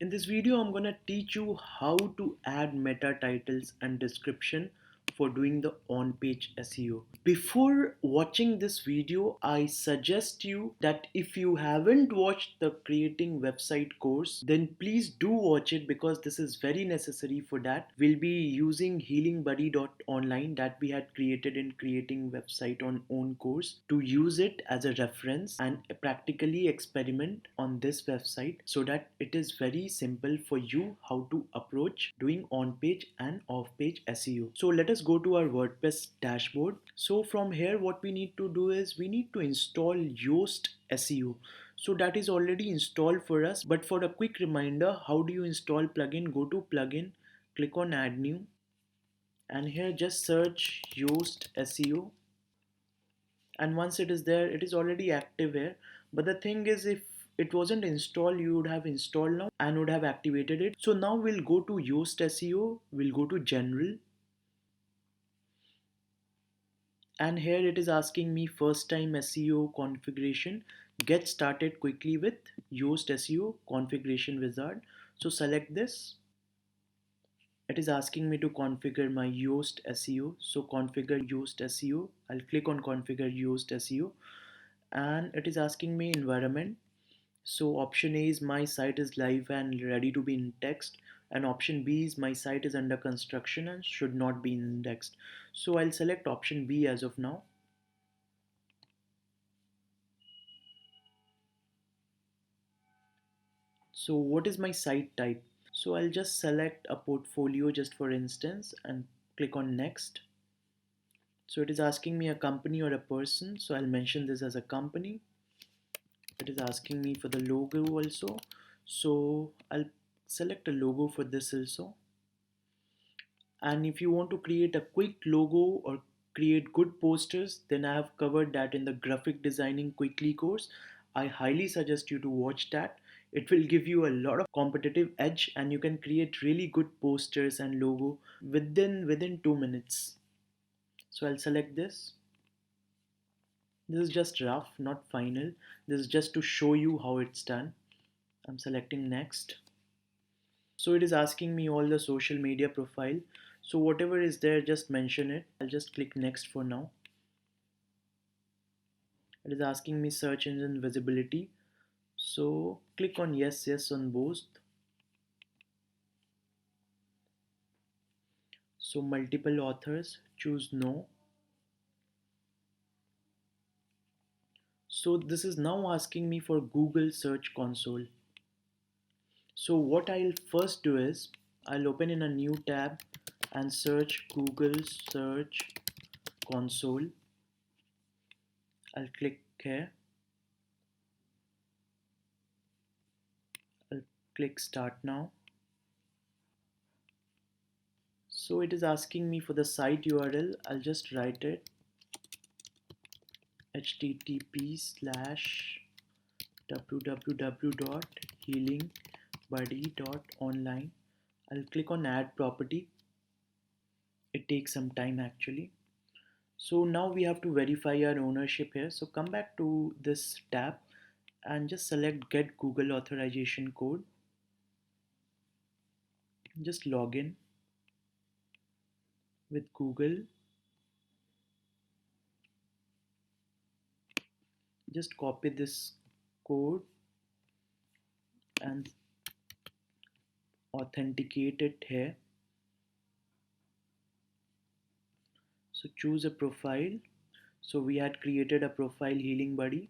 In this video, I'm gonna teach you how to add meta titles and description for doing the on-page SEO. Before watching this video, I suggest you that if you haven't watched the creating website course, then please do watch it because this is very necessary for that. We'll be using healingbuddy.online that we had created in creating website on own course to use it as a reference and practically experiment on this website so that it is very simple for you how to approach doing on-page and off-page SEO. So let us go to our WordPress dashboard. So from here what we need to do is we need to install Yoast SEO. So that is already installed for us, but for a quick reminder, how do you install plugin? Go to plugin, click on add new, and here just search Yoast SEO, and once it is there, it is already active here. But the thing is, if it wasn't installed, you would have installed now and would have activated it. So now we'll go to Yoast SEO, we'll go to general, and here it is asking me first time SEO configuration. Get started quickly with Yoast SEO configuration wizard. So select this. It is asking me to configure my Yoast SEO. So configure Yoast SEO. I'll click on configure Yoast SEO, and it is asking me environment. So option A is my site is live and ready to be indexed, and option B is my site is under construction and should not be indexed. So I'll select option B as of now. So what is my site type? So I'll just select a portfolio just for instance and click on next. So it is asking me a company or a person, so I'll mention this as a company. It is asking me for the logo also, so I'll select a logo for this also. And if you want to create a quick logo or create good posters, then I have covered that in the graphic designing quickly course. I highly suggest you to watch that. It will give you a lot of competitive edge and you can create really good posters and logo within 2 minutes. So I'll select this. This is just rough, not final. This is just to show you how it's done. I'm selecting next. So it is asking me all the social media profile. So whatever is there, just mention it. I'll just click next for now. It is asking me search engine visibility. So click on yes, yes on both. So multiple authors, choose no. So this is now asking me for Google Search Console. So what I'll first do is I'll open in a new tab and search Google Search Console. I'll click here. I'll click start now. So it is asking me for the site URL. I'll just write it http://www.healingbuddy.online. I'll click on add property. It takes some time actually. So now we have to verify our ownership here. So come back to this tab and just select get Google authorization code. Just log in with Google. Just copy this code and authenticate it here. So choose a profile. So we had created a profile Healing Buddy.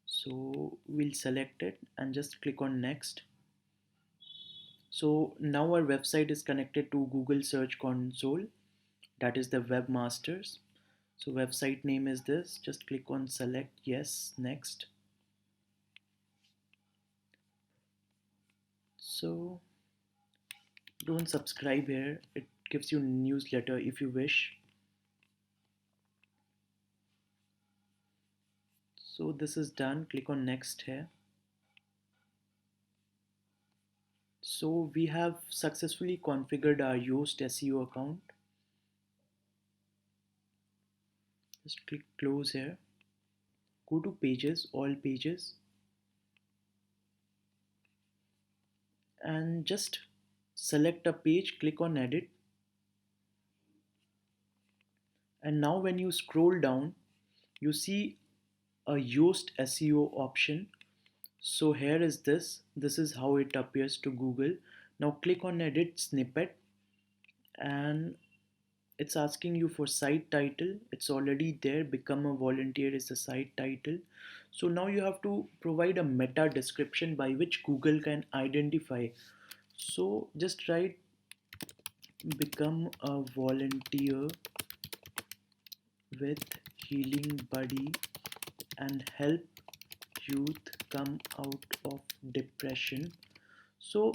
So we'll select it and just click on next. So now our website is connected to Google Search Console, that is the webmasters. So website name is this. Just click on select yes, next. So don't subscribe here, it gives you newsletter if you wish. So this is done, click on next here. So we have successfully configured our Yoast SEO account. Just click close here. Go to pages, all pages. and just select a page, click on edit, and now when you scroll down you see a Yoast SEO option. So here is this is how it appears to Google. Now click on edit snippet, and it's asking you for site title. It's already there, become a volunteer is the site title. So now you have to provide a meta description by which Google can identify. So just write become a volunteer with healing buddy and help youth come out of depression. So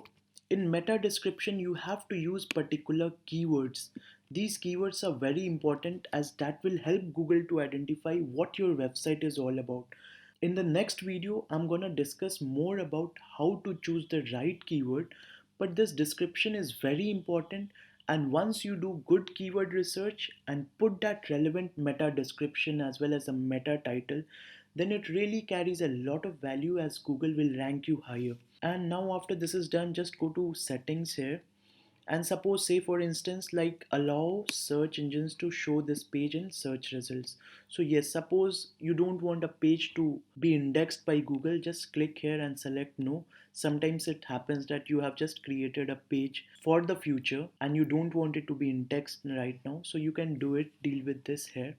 in meta description you have to use particular keywords. These keywords are very important as that will help Google to identify what your website is all about. In the next video I'm going to discuss more about how to choose the right keyword, but this description is very important, and once you do good keyword research and put that relevant meta description as well as a meta title, then it really carries a lot of value as Google will rank you higher. And now after this is done, just go to settings here, and suppose, say for instance, like allow search engines to show this page in search results. So yes, suppose you don't want a page to be indexed by Google, just click here and select no. Sometimes it happens that you have just created a page for the future and you don't want it to be indexed right now, so you can do it, deal with this here.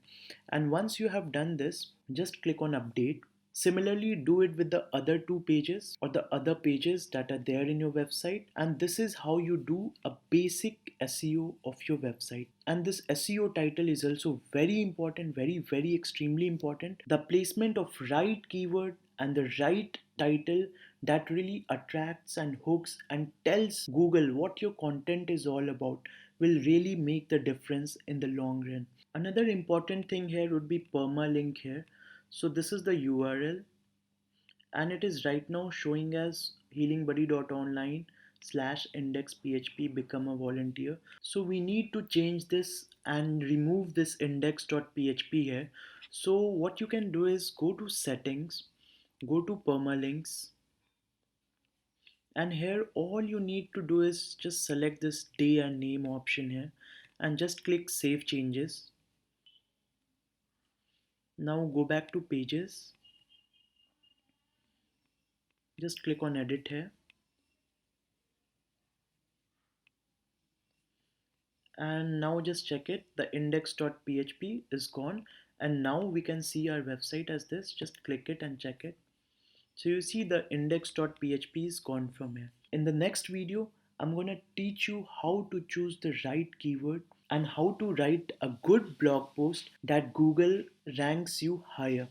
And once you have done this, just click on update. Similarly, do it with the other two pages or the other pages that are there in your website. And this is how you do a basic SEO of your website. And this SEO title is also very important, very extremely important. The placement of right keyword and the right title that really attracts and hooks and tells Google what your content is all about will really make the difference in the long run. Another important thing here would be permalink here. So this is the URL, and it is right now showing as healingbuddy.online slash index php become a volunteer. So we need to change this and remove this index.php here. So what you can do is go to settings, go to permalinks, and here all you need to do is just select this day and name option here and just click save changes. Now go back to pages, just click on edit here, and now just check it, the index.php is gone, and now we can see our website as this. Just click it and check it. So you see the index.php is gone from here. In the next video I'm going to teach you how to choose the right keyword and how to write a good blog post that Google ranks you higher.